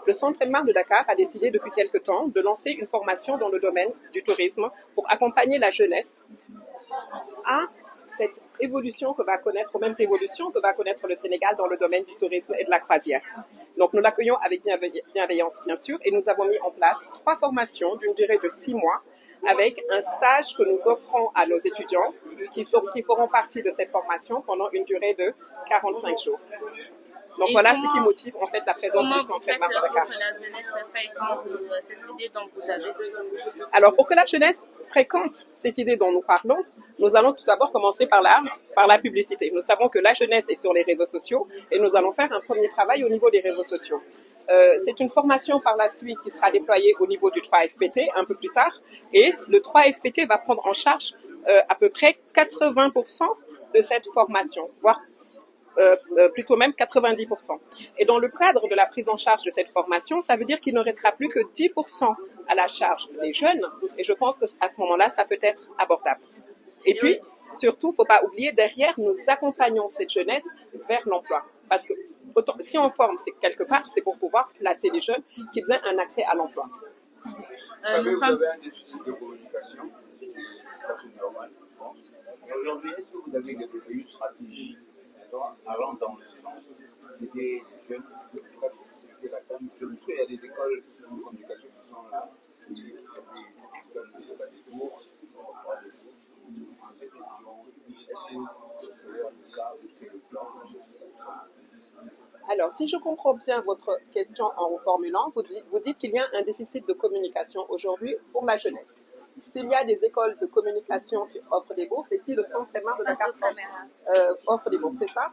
Le Centre Elmar de Dakar a décidé depuis quelque temps de lancer une formation dans le domaine du tourisme pour accompagner la jeunesse à cette évolution que va connaître, ou même révolution que va connaître le Sénégal dans le domaine du tourisme et de la croisière. Donc nous l'accueillons avec bienveillance bien sûr et nous avons mis en place 3 formations d'une durée de 6 mois avec un stage que nous offrons à nos étudiants qui feront partie de cette formation pendant une durée de 45 jours. Donc voilà ce qui motive en fait la présence du Centre Elmar de Dakar. Comment vous faites pour que la jeunesse fréquente cette idée dont vous avez? Alors pour que la jeunesse fréquente cette idée dont nous parlons, nous allons tout d'abord commencer par la publicité. Nous savons que la jeunesse est sur les réseaux sociaux et nous allons faire un premier travail au niveau des réseaux sociaux. C'est une formation par la suite qui sera déployée au niveau du 3FPT un peu plus tard et le 3FPT va prendre en charge à peu près 80% de cette formation, voire plutôt même 90%. Et dans le cadre de la prise en charge de cette formation, ça veut dire qu'il ne restera plus que 10% à la charge des jeunes et je pense qu'à ce moment-là, ça peut être abordable. Et puis, surtout, faut pas oublier, derrière, nous accompagnons cette jeunesse vers l'emploi. Parce que si on forme, c'est quelque part, c'est pour pouvoir placer les jeunes qu'ils aient un accès à l'emploi. Vous avez un déficit de communication, c'est tout à fait normal. Aujourd'hui, est-ce que vous avez développé une stratégie allant dans le sens d'aider les jeunes de accepter la tâche? Je me souviens, il y a des écoles de communication qui sont là, il y a des bourses, est-ce que c'est le cas ou c'est le plan? Alors, si je comprends bien votre question en vous formulant, vous dites qu'il y a un déficit de communication aujourd'hui pour la jeunesse. S'il y a des écoles de communication qui offrent des bourses et si le Centre Elmar de Dakar offre des bourses, c'est ça?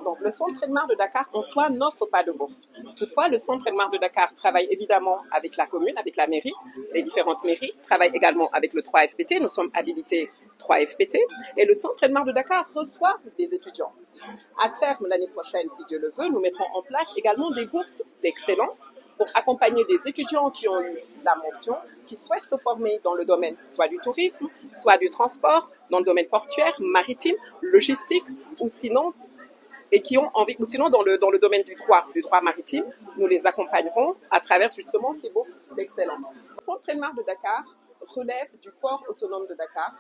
Donc, le Centre Elmar de Dakar en soi n'offre pas de bourse. Toutefois, le Centre Elmar de Dakar travaille évidemment avec la commune, avec la mairie, les différentes mairies, travaille également avec le 3FPT. Nous sommes habilités 3FPT et le Centre Elmar de Dakar reçoit des étudiants. À terme, l'année prochaine, si Dieu le veut, nous mettrons en place également des bourses d'excellence pour accompagner des étudiants qui ont eu la mention, qui souhaitent se former dans le domaine soit du tourisme, soit du transport, dans le domaine portuaire, maritime, logistique, ou sinon dans le domaine du droit maritime. Nous les accompagnerons à travers justement ces bourses d'excellence. Le Centre Elmar de Dakar relève du port autonome de Dakar,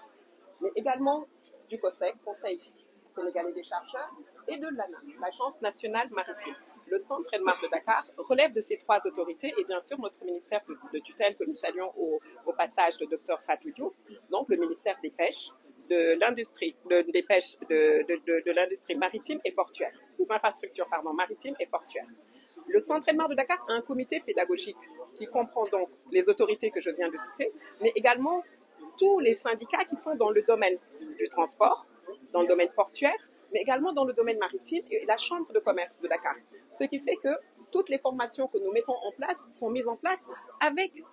mais également du COSEC, Conseil sénégalais des chercheurs, et de l'ANA, l'Agence nationale maritime. Le Centre Elmar de Dakar relève de ces 3 autorités et bien sûr notre ministère de tutelle que nous saluons au passage de Dr Fatou Diouf, donc le ministère des Pêches, de l'industrie, des pêches, de l'industrie maritime et portuaire, des infrastructures maritimes et portuaires. Le Centre Elmar de Dakar a un comité pédagogique qui comprend donc les autorités que je viens de citer, mais également tous les syndicats qui sont dans le domaine du transport, dans le domaine portuaire, mais également dans le domaine maritime et la Chambre de commerce de Dakar. Ce qui fait que toutes les formations que nous mettons en place sont mises en place avec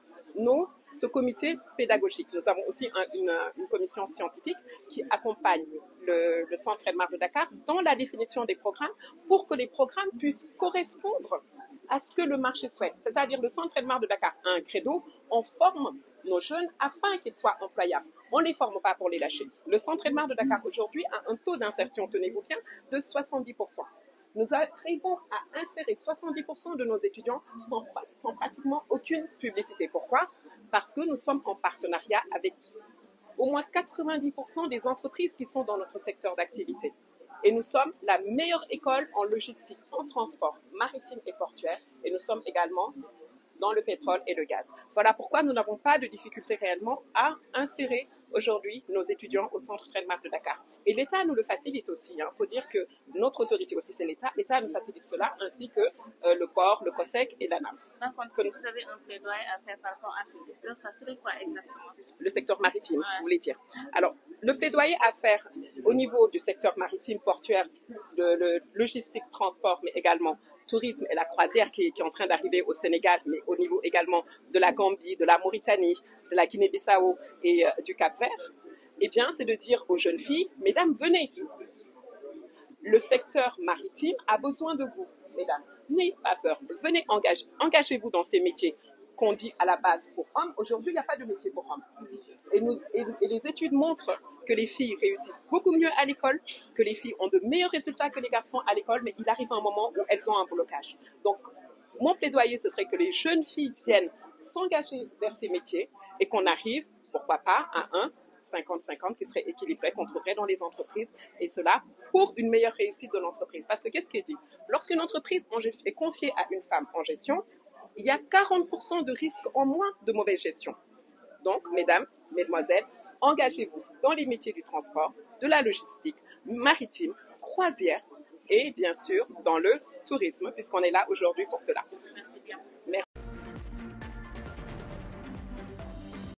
ce comité pédagogique. Nous avons aussi une commission scientifique qui accompagne le Centre Elmar de Dakar dans la définition des programmes pour que les programmes puissent correspondre à ce que le marché souhaite. C'est-à-dire le Centre Elmar de Dakar a un credo, on forme nos jeunes afin qu'ils soient employables. On ne les forme pas pour les lâcher. Le Centre Elmar de Dakar aujourd'hui a un taux d'insertion, tenez-vous bien, de 70%. Nous arrivons à insérer 70% de nos étudiants sans pratiquement aucune publicité. Pourquoi? Parce que nous sommes en partenariat avec au moins 90% des entreprises qui sont dans notre secteur d'activité. Et nous sommes la meilleure école en logistique, en transport maritime et portuaire. Et nous sommes également dans le pétrole et le gaz. Voilà pourquoi nous n'avons pas de difficulté réellement à insérer aujourd'hui nos étudiants au Centre Elmar de Dakar. Et l'État nous le facilite aussi. Il faut dire que notre autorité aussi, c'est l'État. L'État nous facilite cela, ainsi que le port, le COSEC et l'ANA. Par contre, si vous avez un plaidoyer à faire par rapport à ce secteur, ça serait quoi exactement? Le secteur maritime, vous voulez dire. Alors, le plaidoyer à faire au niveau du secteur maritime, portuaire, de logistique, transport, mais également tourisme et la croisière qui est en train d'arriver au Sénégal, mais au niveau également de la Gambie, de la Mauritanie, de la Guinée-Bissau et du Cap-Vert, eh bien, c'est de dire aux jeunes filles, mesdames, venez. Le secteur maritime a besoin de vous, mesdames. N'ayez pas peur. Venez, engagez-vous dans ces métiers qu'on dit à la base pour hommes. Aujourd'hui, il n'y a pas de métier pour hommes. Et les études montrent que les filles réussissent beaucoup mieux à l'école, que les filles ont de meilleurs résultats que les garçons à l'école, mais il arrive un moment où elles ont un blocage. Donc, Mon plaidoyer, ce serait que les jeunes filles viennent s'engager vers ces métiers et qu'on arrive, pourquoi pas, à un 50-50 qui serait équilibré, qu'on trouverait dans les entreprises, et cela pour une meilleure réussite de l'entreprise. Parce que qu'est-ce qu'il dit? Lorsqu'une entreprise est confiée à une femme en gestion, il y a 40% de risques en moins de mauvaise gestion. Donc, mesdames, mesdemoiselles, engagez-vous dans les métiers du transport, de la logistique, maritime, croisière et bien sûr dans le tourisme, puisqu'on est là aujourd'hui pour cela.